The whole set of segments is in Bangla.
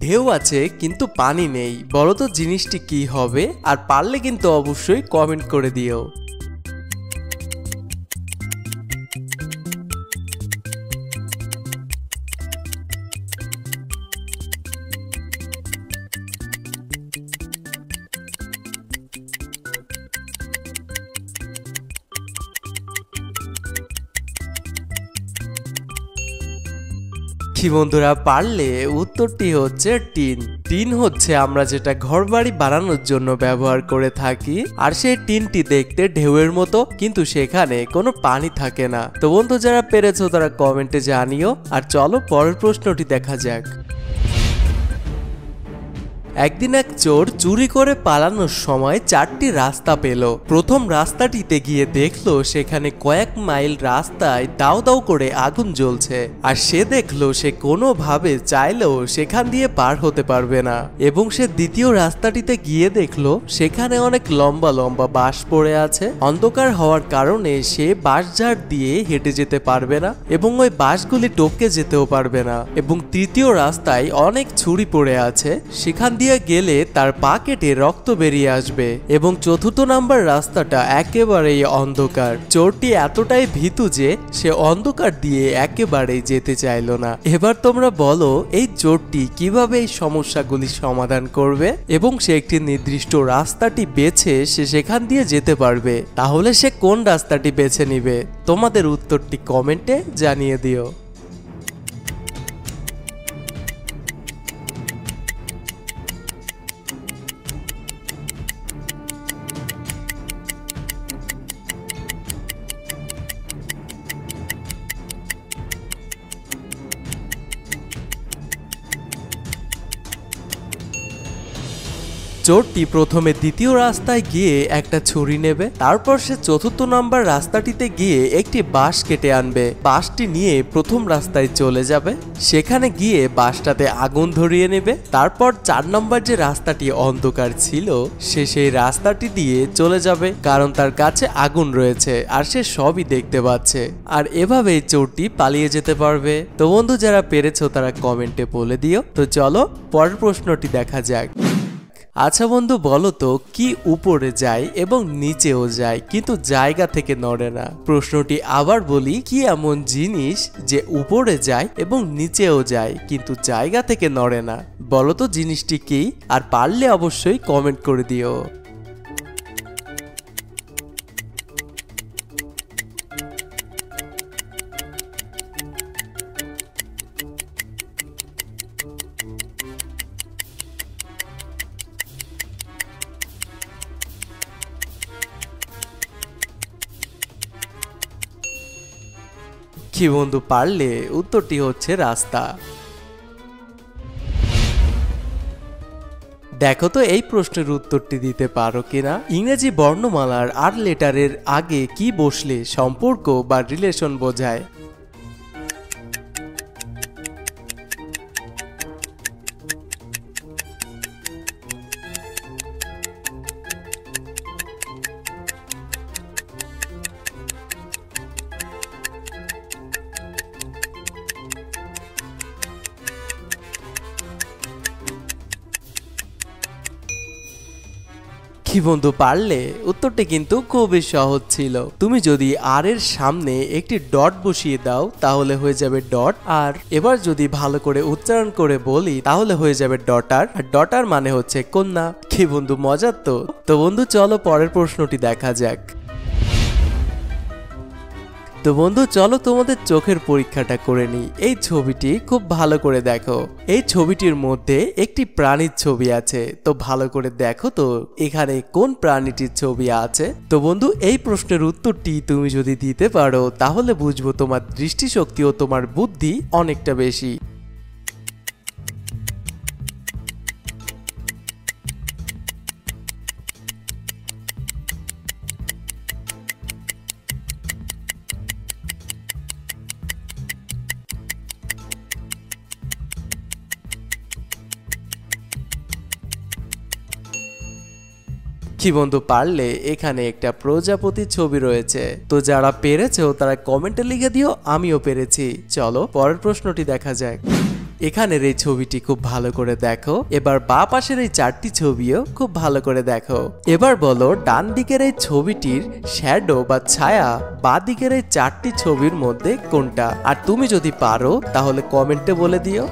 ঢেউ আছে কিন্তু পানি নেই, বলো তো জিনিসটি কি হবে? আর পারলে কিন্তু অবশ্যই কমেন্ট করে দিও। কি বন্ধুরা, পারলে উত্তরটি হচ্ছে টিন। টিন হচ্ছে আমরা যেটা ঘরবাড়ি বানানোর জন্য ব্যবহার করে থাকি, আর সেই টিনটি দেখতে ঢেউয়ের মতো, কিন্তু সেখানে কোনো পানি থাকে না। তো বন্ধু যারা পেরেছো তারা কমেন্টে জানিও। আর চলো পরের প্রশ্নটি দেখা যাক। একদিন এক চোর চুরি করে পালানোর সময় 4টি রাস্তা পেল। প্রথম রাস্তাটিতে গিয়ে দেখলো সেখানে কয়েক মাইল রাস্তায় দাউ দাউ করে আগুন জ্বলছে, আর সে দেখলো সে কোনোভাবে চাইলেও সেখান দিয়ে পার হতে পারবে না। এবং সে দ্বিতীয় রাস্তাটিতে গিয়ে দেখলো সেখানে অনেক লম্বা লম্বা বাঁশ পড়ে আছে। অন্ধকার হওয়ার কারণে সে বাঁশঝাড় দিয়ে হেঁটে যেতে পারবে না, এবং ওই বাঁশগুলি টপকে যেতেও পারবে না। এবং তৃতীয় রাস্তায় অনেক ছুরি পড়ে আছে, সেখান দিয়ে গেলে তার পা কেটে রক্ত বেরিয়ে আসবে। এবং চতুর্থ নাম্বার রাস্তাটা একেবারেই অন্ধকার। চোরটি এতটাই ভীতু যে সে অন্ধকার দিয়ে একেবারেই যেতে চাইল না। এবার তোমরা বলো এই চোরটি কিভাবে এই সমস্যাগুলি সমাধান করবে এবং সে একটি নির্দিষ্ট রাস্তাটি বেছে সে সেখান দিয়ে যেতে পারবে। তাহলে সে কোন রাস্তাটি বেছে নিবে? তোমাদের উত্তরটি কমেন্টে জানিয়ে দিও। চোরটি প্রথমে দ্বিতীয় রাস্তায় গিয়ে একটা ছুরি নেবে, তারপর সে চতুর্থ নম্বর রাস্তাটিতে গিয়ে একটি বাঁশ কেটে আনবে। বাঁশটি নিয়ে প্রথম রাস্তায় চলে যাবে, সেখানে গিয়ে বাঁশটাতে আগুন ধরিয়ে নেবে। তারপর 4 নম্বর যে রাস্তাটি অন্ধকার ছিল সে সেই রাস্তাটি দিয়ে চলে যাবে, কারণ তার কাছে আগুন রয়েছে আর সে সবই দেখতে পাচ্ছে। আর এভাবেই চোরটি পালিয়ে যেতে পারবে। তো বন্ধু যারা পেরেছো তারা কমেন্টে বলে দিও। তো চলো পরের প্রশ্নটি দেখা যাক। আচ্ছা বন্ধু বলো তো কি উপরে যায় এবং নিচেও যায় কিন্তু জায়গা থেকে নড়ে না? প্রশ্নটি আবার বলি, কি এমন জিনিস যে উপরে যায় এবং নিচেও যায় কিন্তু জায়গা থেকে নড়ে না? বলো তো জিনিসটি কি? আর পারলে অবশ্যই কমেন্ট করে দিও। কি বন্ধু পারলে? উত্তরটি হচ্ছে রাস্তা। দেখো তো এই প্রশ্নের উত্তরটি দিতে পারো কিনা। ইংরেজি বর্ণমালার আর লেটারের আগে কি বসলে সম্পর্ক বা রিলেশন বোঝায়? কি বন্ধু পারলে? উত্তরটি কিন্তু খুবই সহজ ছিল। তুমি যদি আর এর সামনে একটি ডট বসিয়ে দাও তাহলে হয়ে যাবে ডট, আর এবার যদি ভালো করে উচ্চারণ করে বলি তাহলে হয়ে যাবে ডটার, আর ডটার মানে হচ্ছে কন্যা। কি বন্ধু মজার তো? তো বন্ধু চলো পরের প্রশ্নটি দেখা যাক। তো বন্ধু চলো তোমাদের চোখের পরীক্ষাটা করে নিই। এই ছবিটি খুব ভালো করে দেখো। এই ছবিটির মধ্যে একটি প্রাণীর ছবি আছে, তো ভালো করে দেখো তো এখানে কোন প্রাণীটির ছবি আছে। তো বন্ধু এই প্রশ্নের উত্তরটি তুমি যদি দিতে পারো তাহলে বুঝবো তোমার দৃষ্টিশক্তি ও তোমার বুদ্ধি অনেকটা বেশি। কি বন্ধু পারলে? এখানে একটা প্রজাপতির ছবি রয়েছে। তো যারা পেরেছো তারা কমেন্টে লিখে দিও আমিও পেরেছি। চলো পরের প্রশ্নটি দেখা যাক। এখানের এই ছবিটি খুব ভালো করে দেখো। এবার বাঁ পাশের এই 4টি ছবিও খুব ভালো করে দেখো। এবার বলো ডান দিকের এই ছবিটির শ্যাডো বা ছায়া বাঁ দিকের এই 4টি ছবির মধ্যে কোনটা। আর তুমি যদি পারো তাহলে কমেন্টে বলে দিও।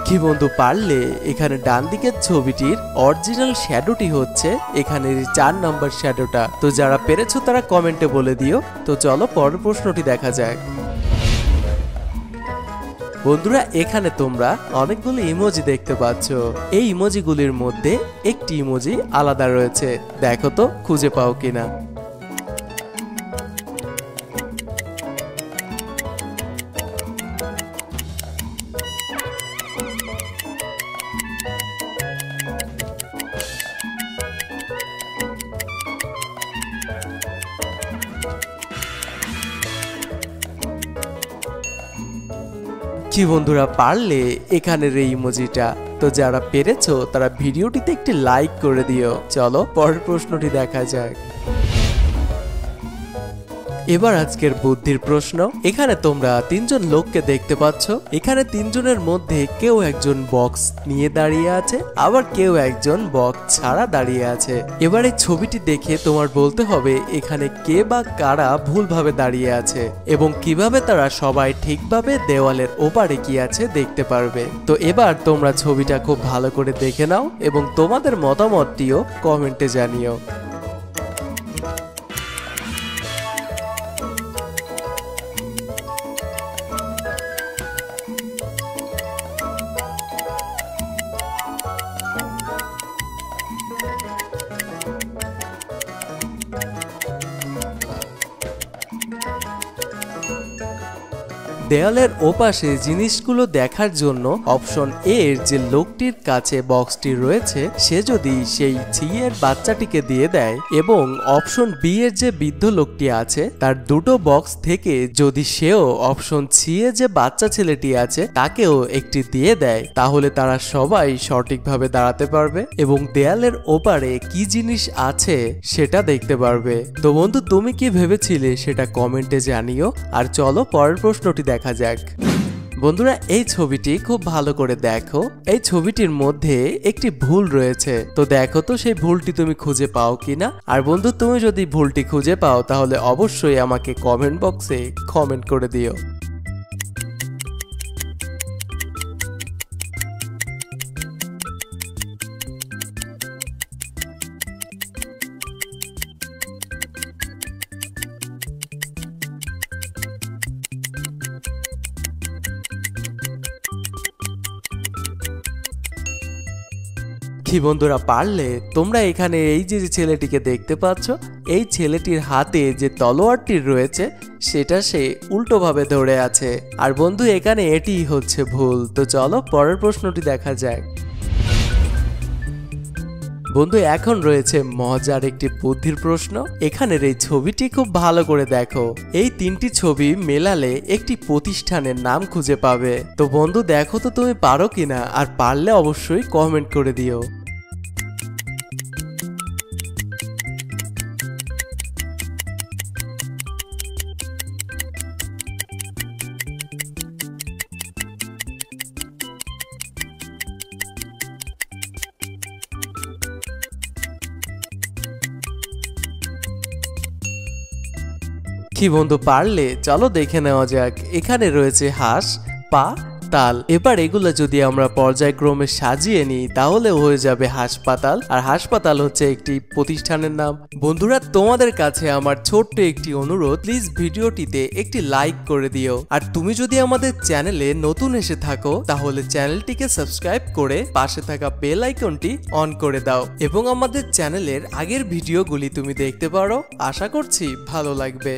কি বন্ধু পারলে? এখানে ডান দিকের ছবিটির অরিজিনাল শ্যাডোটি হচ্ছে এখানের 4 নম্বর শ্যাডোটা। তো যারা পেরেছো তারা কমেন্টে বলে দিও। তো চলো পরের প্রশ্নটি দেখা যাক। বন্ধুরা এখানে তোমরা অনেকগুলো ইমোজি দেখতে পাচ্ছ। এই ইমোজিগুলির মধ্যে একটি ইমোজি আলাদা রয়েছে, দেখো তো খুঁজে পাও কিনা। কি বন্ধুরা পারলে? এখানের এই ইমোজিটা। তো যারা পেরেছো তারা ভিডিওটিতে একটি লাইক করে দিও। চলো পরের প্রশ্নটি দেখা যাক। এবার আজকের বুদ্ধির প্রশ্ন। এখানে তোমরা 3 জন লোককে দেখতে পাচ্ছ। এখানে 3 জনের মধ্যে কেউ একজন বক্স নিয়ে দাঁড়িয়ে আছে, আবার কেউ একজন বক্স ছাড়া দাঁড়িয়ে আছে। এবার এই ছবিটি দেখে তোমার বলতে হবে এখানে কে বা কারা ভুলভাবে দাঁড়িয়ে আছে এবং কিভাবে তারা সবাই ঠিকভাবে দেওয়ালের ওপারে কি আছে দেখতে পারবে। তো এবার তোমরা ছবিটা খুব ভালো করে দেখে নাও এবং তোমাদের মতামতটিও কমেন্টে জানিও। দেয়ালের ওপাশে জিনিসগুলো দেখার জন্য অপশন এ এর যে লোকটির কাছে বক্সটি রয়েছে সে যদি সেই সি এর বাচ্চাটিকে দিয়ে দেয় এবং অপশন বি এর যে বৃদ্ধ লোকটি আছে তার দুটো বক্স থেকে যদি সেও অপশন সি এর যে বাচ্চা ছেলেটি আছে তাকেও একটি দিয়ে দেয়, তাহলে তারা সবাই সঠিকভাবে দাঁড়াতে পারবে এবং দেয়ালের ওপারে কি জিনিস আছে সেটা দেখতে পারবে। তো বন্ধু তুমি কি ভেবেছিলে সেটা কমেন্টে জানিও। আর চলো পরের প্রশ্নটি দেখা যাক। বন্ধুরা এই ছবিটি খুব ভালো করে দেখো। এই ছবিটির মধ্যে একটি ভুল রয়েছে, তো দেখো তো সেই ভুলটি তুমি খুঁজে পাও কিনা। আর বন্ধু তুমি যদি ভুলটি খুঁজে পাও তাহলে অবশ্যই আমাকে কমেন্ট বক্সে কমেন্ট করে দিও। কি বন্ধুরা পারলে? তোমরা এখানে এই যে ছেলেটিকে দেখতে পাচ্ছ, এই ছেলেটির হাতে যে তলোয়ারটি রয়েছে সেটা সে উল্টোভাবে ধরে আছে। আর বন্ধু এখানে এটিই হচ্ছে ভুল। তো চলো পরের প্রশ্নটি দেখা যাক। বন্ধু এখন রয়েছে মজার একটি বুদ্ধির প্রশ্ন। এখানের এই ছবিটি খুব ভালো করে দেখো। এই 3টি ছবি মেলালে একটি প্রতিষ্ঠানের নাম খুঁজে পাবে। তো বন্ধু দেখো তো তুমি পারো কিনা, আর পারলে অবশ্যই কমেন্ট করে দিও। কি বন্ধু পারলে? চলো দেখে নেওয়া যাক। এখানে রয়েছে হাঁস, পা, তাল। এবার এগুলো যদি আমরা পর্যায়ক্রমে সাজিয়ে নিই তাহলে হয়ে যাবে হাসপাতাল। আর হাসপাতাল হচ্ছে একটি প্রতিষ্ঠানের নাম। বন্ধুরা তোমাদের কাছে আমার ছোট্ট একটি অনুরোধ, প্লিজ ভিডিওটিতে একটি লাইক করে দিও। আর তুমি যদি আমাদের চ্যানেলে নতুন এসে থাকো তাহলে চ্যানেলটিকে সাবস্ক্রাইব করে পাশে থাকা বেল আইকনটি অন করে দাও এবং আমাদের চ্যানেলের আগের ভিডিওগুলি তুমি দেখতে পারো। আশা করছি ভালো লাগবে।